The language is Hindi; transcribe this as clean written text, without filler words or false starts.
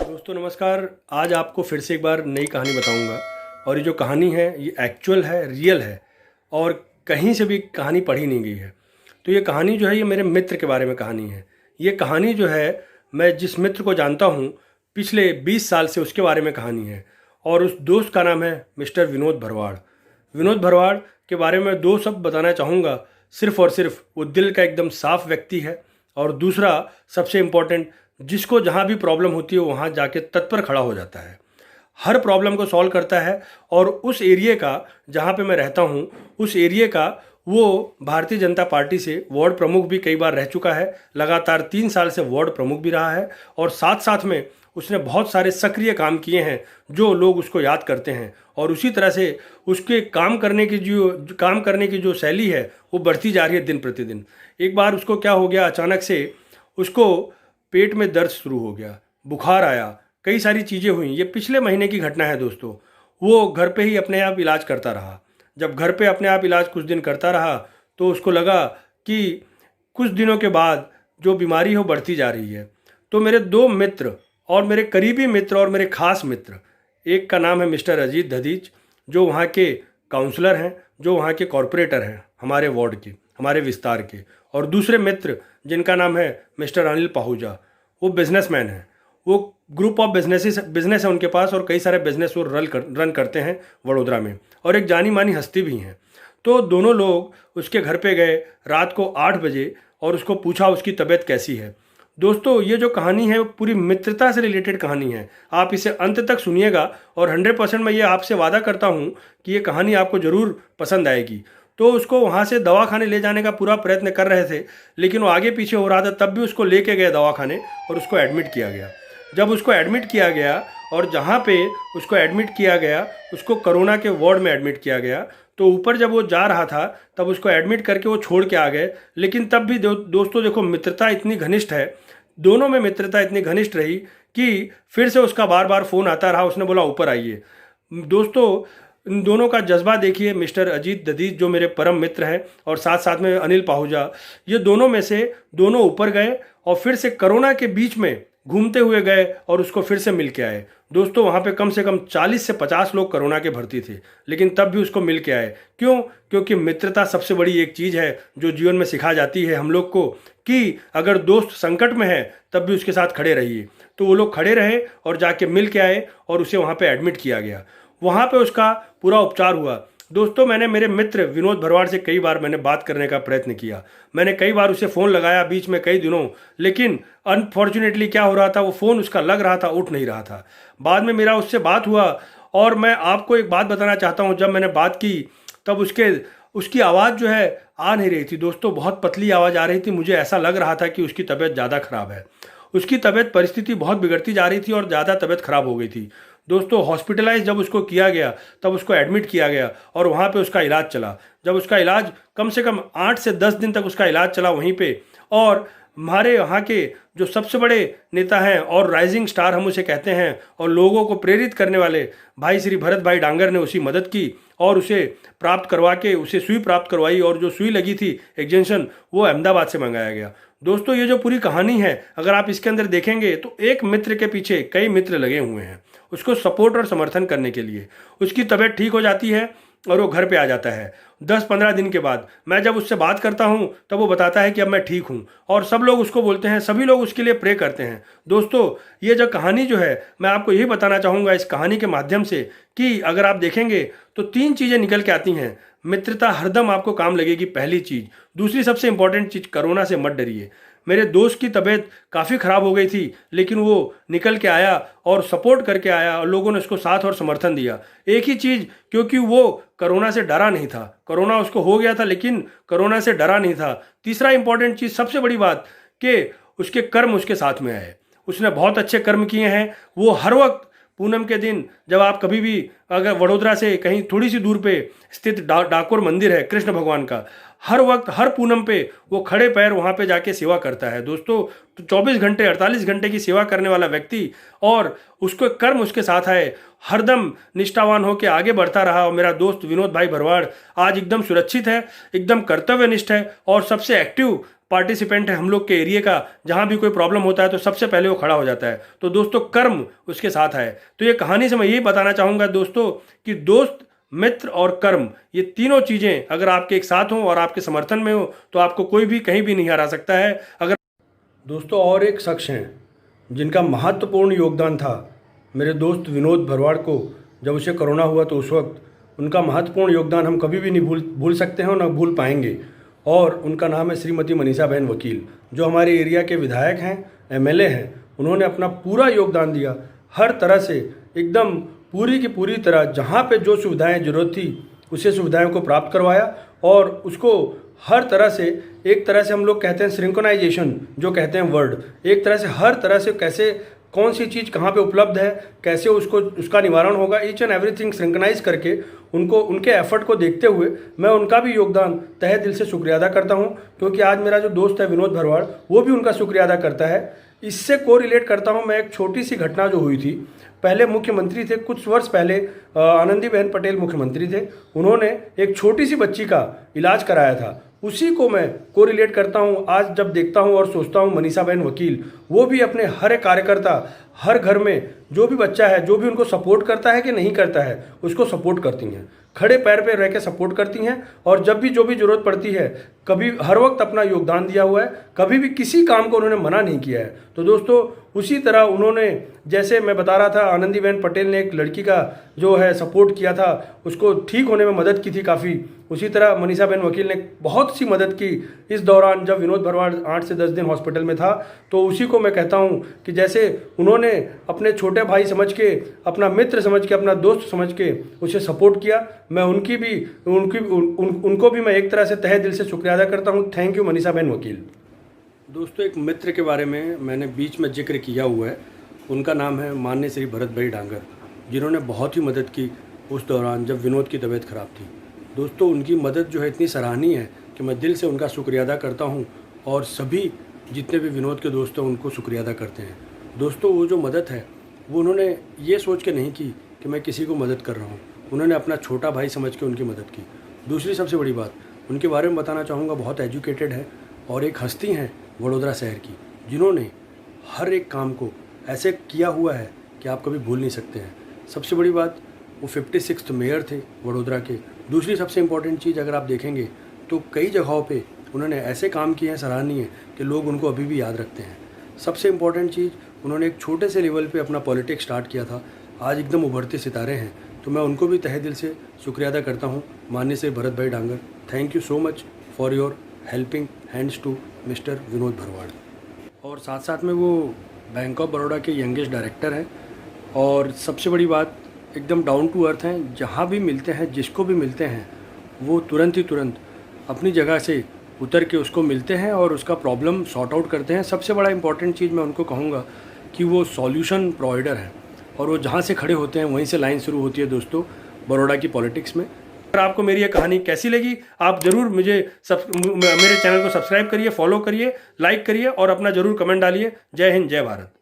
दोस्तों नमस्कार। आज आपको फिर से एक बार नई कहानी बताऊंगा और ये जो कहानी है ये एक्चुअल है, रियल है और कहीं से भी कहानी पढ़ी नहीं गई है। तो ये कहानी जो है ये मेरे मित्र के बारे में कहानी है। ये कहानी जो है मैं जिस मित्र को जानता हूँ पिछले 20 साल से उसके बारे में कहानी है और उस दोस्त का नाम है मिस्टर विनोद भरवाड़। विनोद भरवाड़ के बारे में दो शब्द बताना चाहूँगा। सिर्फ और सिर्फ वो दिल का एकदम साफ व्यक्ति है और दूसरा सबसे इम्पोर्टेंट, जिसको जहाँ भी प्रॉब्लम होती है वहाँ जाके तत्पर खड़ा हो जाता है, हर प्रॉब्लम को सॉल्व करता है। और उस एरिया का जहाँ पे मैं रहता हूँ उस एरिया का वो भारतीय जनता पार्टी से वार्ड प्रमुख भी कई बार रह चुका है। लगातार 3 साल से वार्ड प्रमुख भी रहा है और साथ साथ में उसने बहुत सारे सक्रिय काम किए हैं जो लोग उसको याद करते हैं। और उसी तरह से उसके काम करने की जो शैली है वो बढ़ती जा रही है दिन प्रतिदिन। एक बार उसको क्या हो गया, अचानक से उसको पेट में दर्द शुरू हो गया, बुखार आया, कई सारी चीज़ें हुई। ये पिछले महीने की घटना है दोस्तों। वो घर पे ही अपने आप इलाज करता रहा। जब घर पे अपने आप इलाज कुछ दिन करता रहा तो उसको लगा कि कुछ दिनों के बाद जो बीमारी हो बढ़ती जा रही है। तो मेरे दो मित्र और मेरे करीबी मित्र और मेरे खास मित्र, एक का नाम है मिस्टर अजीत दधीच जो वहाँ के काउंसलर हैं, जो वहाँ के कॉरपोरेटर हैं हमारे वार्ड के, हमारे विस्तार के, और दूसरे मित्र जिनका नाम है मिस्टर अनिल पाहूजा। वो बिजनेसमैन हैं। वो ग्रुप ऑफ बिजनेस है उनके पास और कई सारे बिजनेस वो रन करते हैं वडोदरा में और एक जानी मानी हस्ती भी हैं। तो दोनों लोग उसके घर पे गए रात को 8 बजे और उसको पूछा उसकी तबीयत कैसी है। दोस्तों ये जो कहानी है वो पूरी मित्रता से रिलेटेड कहानी है। आप इसे अंत तक सुनिएगा और 100% मैं ये आपसे वादा करता हूँ कि ये कहानी आपको ज़रूर पसंद आएगी। तो उसको वहाँ से दवाखाने ले जाने का पूरा प्रयत्न कर रहे थे लेकिन वो आगे पीछे हो रहा था, तब भी उसको लेके गए दवाखाने और उसको एडमिट किया गया। जब उसको एडमिट किया गया और जहाँ पे उसको एडमिट किया गया उसको कोरोना के वार्ड में एडमिट किया गया। तो ऊपर जब वो जा रहा था तब उसको एडमिट करके वो छोड़ के आ गए। लेकिन तब भी दोस्तों देखो, मित्रता इतनी घनिष्ठ है, दोनों में मित्रता इतनी घनिष्ठ रही कि फिर से उसका बार बार फ़ोन आता रहा। उसने बोला ऊपर आइए। दोस्तों इन दोनों का जज्बा देखिए। मिस्टर अजीत दधीच जो मेरे परम मित्र हैं और साथ साथ में अनिल पाहूजा, ये दोनों में से दोनों ऊपर गए और फिर से कोरोना के बीच में घूमते हुए गए और उसको फिर से मिल के आए। दोस्तों वहाँ पे कम से कम 40 से 50 लोग कोरोना के भर्ती थे लेकिन तब भी उसको मिल के आए। क्यों? क्योंकि मित्रता सबसे बड़ी एक चीज़ है जो जीवन में सिखा जाती है हम लोग को कि अगर दोस्त संकट में है तब भी उसके साथ खड़े रहिए। तो वो लोग खड़े रहे और जाके मिल के आए और उसे वहाँ पे एडमिट किया गया। वहाँ पे उसका पूरा उपचार हुआ। दोस्तों मैंने मेरे मित्र विनोद भरवाड़ से कई बार मैंने बात करने का प्रयत्न किया। मैंने कई बार उसे फ़ोन लगाया बीच में कई दिनों, लेकिन अनफॉर्चुनेटली क्या हो रहा था, वो फ़ोन उसका लग रहा था, उठ नहीं रहा था। बाद में मेरा उससे बात हुआ और मैं आपको एक बात बताना चाहता हूँ। जब मैंने बात की तब उसकी आवाज़ जो है आ नहीं रही थी दोस्तों, बहुत पतली आवाज़ आ रही थी। मुझे ऐसा लग रहा था कि उसकी तबीयत ज़्यादा ख़राब है। उसकी तबीयत परिस्थिति बहुत बिगड़ती जा रही थी और ज़्यादा तबीयत ख़राब हो गई थी। दोस्तों हॉस्पिटलाइज जब उसको किया गया तब उसको एडमिट किया गया और वहाँ पे उसका इलाज चला। जब उसका इलाज कम से कम 8 से 10 दिन तक उसका इलाज चला वहीं पे, और हमारे यहाँ के जो सबसे बड़े नेता हैं और राइजिंग स्टार हम उसे कहते हैं और लोगों को प्रेरित करने वाले भाई श्री भरत भाई डांगर ने उसी मदद की और उसे प्राप्त करवा के उसे सुई प्राप्त करवाई। और जो सुई लगी थी इंजेक्शन वो अहमदाबाद से मंगाया गया। दोस्तों ये जो पूरी कहानी है अगर आप इसके अंदर देखेंगे तो एक मित्र के पीछे कई मित्र लगे हुए हैं उसको सपोर्ट और समर्थन करने के लिए। उसकी तबीयत ठीक हो जाती है और वो घर पे आ जाता है 10-15 दिन के बाद। मैं जब उससे बात करता हूँ तब वो बताता है कि अब मैं ठीक हूँ और सब लोग उसको बोलते हैं, सभी लोग उसके लिए प्रे करते हैं। दोस्तों ये जो कहानी जो है मैं आपको यही बताना चाहूँगा इस कहानी के माध्यम से कि अगर आप देखेंगे तो 3 चीज़ें निकल के आती हैं। मित्रता हरदम आपको काम लगेगी, पहली चीज़। दूसरी सबसे इंपॉर्टेंट चीज़, कोरोना से मत डरिए। मेरे दोस्त की तबीयत काफ़ी ख़राब हो गई थी लेकिन वो निकल के आया और सपोर्ट करके आया और लोगों ने उसको साथ और समर्थन दिया। एक ही चीज़, क्योंकि वो कोरोना से डरा नहीं था। कोरोना उसको हो गया था लेकिन कोरोना से डरा नहीं था। तीसरा इंपॉर्टेंट चीज़, सबसे बड़ी बात, कि उसके कर्म उसके साथ में आए। उसने बहुत अच्छे कर्म किए हैं। वो हर वक्त पूनम के दिन जब आप कभी भी अगर वडोदरा से कहीं थोड़ी सी दूर पे स्थित डाकोर मंदिर है कृष्ण भगवान का, हर वक्त हर पूनम पे वो खड़े पैर वहाँ पे जाके सेवा करता है। दोस्तों तो 24 घंटे 48 घंटे की सेवा करने वाला व्यक्ति और उसको कर्म उसके साथ आए, हरदम निष्ठावान होकर आगे बढ़ता रहा। और मेरा दोस्त विनोद भाई भरवाड़ आज एकदम सुरक्षित है, एकदम कर्तव्यनिष्ठ है और सबसे एक्टिव पार्टिसिपेंट है हम लोग के एरिया का, जहाँ भी कोई प्रॉब्लम होता है तो सबसे पहले वो खड़ा हो जाता है। तो दोस्तों कर्म उसके साथ है। तो ये कहानी से मैं यही बताना चाहूँगा दोस्तों कि दोस्त, मित्र और कर्म, ये तीनों चीज़ें अगर आपके एक साथ हों और आपके समर्थन में हो तो आपको कोई भी कहीं भी नहीं हरा सकता है। अगर दोस्तों और एक शख्स हैं जिनका महत्वपूर्ण योगदान था मेरे दोस्त विनोद भरवाड़ को, जब उसे कोरोना हुआ तो उस वक्त उनका महत्वपूर्ण योगदान हम कभी भी नहीं भूल सकते हैं और ना भूल पाएंगे। और उनका नाम है श्रीमती मनीषा बहन वकील, जो हमारे एरिया के विधायक हैं, एमएलए हैं। उन्होंने अपना पूरा योगदान दिया, हर तरह से एकदम पूरी की पूरी तरह, जहाँ पे जो सुविधाएं ज़रूरत थी उसे सुविधाओं को प्राप्त करवाया और उसको हर तरह से, एक तरह से हम लोग कहते हैं सिंक्रोनाइजेशन जो कहते हैं वर्ड, एक तरह से हर तरह से कैसे कौन सी चीज़ कहाँ पे उपलब्ध है, कैसे उसका निवारण होगा, ईच एंड एवरीथिंग सिंक्रोनाइज करके उनको, उनके एफर्ट को देखते हुए मैं उनका भी योगदान तहे दिल से शुक्रिया अदा करता हूँ। क्योंकि आज मेरा जो दोस्त है विनोद भरवाड़, वो भी उनका शुक्रिया अदा करता है। इससे कोरिलेट करता हूँ मैं एक छोटी सी घटना जो हुई थी। पहले मुख्यमंत्री थे, कुछ वर्ष पहले आनंदीबेन पटेल मुख्यमंत्री थे, उन्होंने एक छोटी सी बच्ची का इलाज कराया था। उसी को मैं कोरिलेट करता हूँ आज जब देखता हूँ और सोचता हूँ मनीषा बहन वकील, वो भी अपने हर एक कार्यकर्ता, हर घर में जो भी बच्चा है, जो भी उनको सपोर्ट करता है कि नहीं करता है, उसको सपोर्ट करती हैं, खड़े पैर पे रह के सपोर्ट करती हैं। और जब भी जो भी ज़रूरत पड़ती है, कभी हर वक्त अपना योगदान दिया हुआ है, कभी भी किसी काम को उन्होंने मना नहीं किया है। तो दोस्तों उसी तरह उन्होंने, जैसे मैं बता रहा था, आनंदीबेन पटेल ने एक लड़की का जो है सपोर्ट किया था, उसको ठीक होने में मदद की थी काफ़ी, उसी तरह मनीषा बहन वकील ने बहुत सी मदद की इस दौरान जब विनोद भरवाड़ 8 से 10 दिन हॉस्पिटल में था। तो उसी को मैं कहता हूँ कि जैसे उन्होंने अपने छोटे भाई समझ के, अपना मित्र समझ के, अपना दोस्त समझ के उसे सपोर्ट किया, मैं उनको भी मैं एक तरह से तहे दिल से शुक्रिया अदा करता हूँ। थैंक यू मनीषा बहन वकील। दोस्तों एक मित्र के बारे में मैंने बीच में जिक्र किया हुआ है, उनका नाम है माननीय श्री भरत भाई डांगर, जिन्होंने बहुत ही मदद की उस दौरान जब विनोद की तबीयत ख़राब थी। दोस्तों उनकी मदद जो है इतनी सराहनीय है कि मैं दिल से उनका शुक्रिया अदा करता हूं और सभी जितने भी विनोद के दोस्त हैं उनको शुक्रिया अदा करते हैं। दोस्तों वो जो मदद है वो उन्होंने ये सोच के नहीं की कि मैं किसी को मदद कर रहा हूँ, उन्होंने अपना छोटा भाई समझ के उनकी मदद की। दूसरी सबसे बड़ी बात उनके बारे में बताना चाहूँगा, बहुत एजुकेटेड है और एक हस्ती हैं वडोदरा शहर की, जिन्होंने हर एक काम को ऐसे किया हुआ है कि आप कभी भूल नहीं सकते हैं। सबसे बड़ी बात, वो 56th मेयर थे वडोदरा के। दूसरी सबसे इम्पॉर्टेंट चीज़ अगर आप देखेंगे तो कई जगहों पे उन्होंने ऐसे काम किए हैं सराहनीय कि लोग उनको अभी भी याद रखते हैं। सबसे इम्पॉर्टेंट चीज़, उन्होंने एक छोटे से लेवल पे अपना पॉलिटिक्स स्टार्ट किया था, आज एकदम उभरते सितारे हैं। तो मैं उनको भी तहे दिल से शुक्रिया अदा करता हूँ, माननीय से Bharat bhai Dangar. Thank you so much for your helping hands to mister Vinod Bharwad. और साथ साथ में वो बैंक ऑफ बड़ौदा के यंगेस्ट डायरेक्टर हैं और सबसे बड़ी बात, एकदम डाउन टू अर्थ हैं। जहाँ भी मिलते हैं, जिसको भी मिलते हैं, वो तुरंत अपनी जगह से उतर के उसको मिलते हैं और उसका प्रॉब्लम सॉर्ट आउट करते हैं। सबसे बड़ा इंपॉर्टेंट चीज़ मैं उनको कहूँगा कि वो सॉल्यूशन प्रोवाइडर हैं और वो जहाँ से खड़े होते हैं वहीं से लाइन शुरू होती है दोस्तों बड़ौदा की पॉलिटिक्स में। अगर आपको मेरी ये कहानी कैसी लगी, आप ज़रूर मेरे चैनल को सब्सक्राइब करिए, फॉलो करिए, लाइक करिए और अपना ज़रूर कमेंट डालिए। जय हिंद, जय भारत।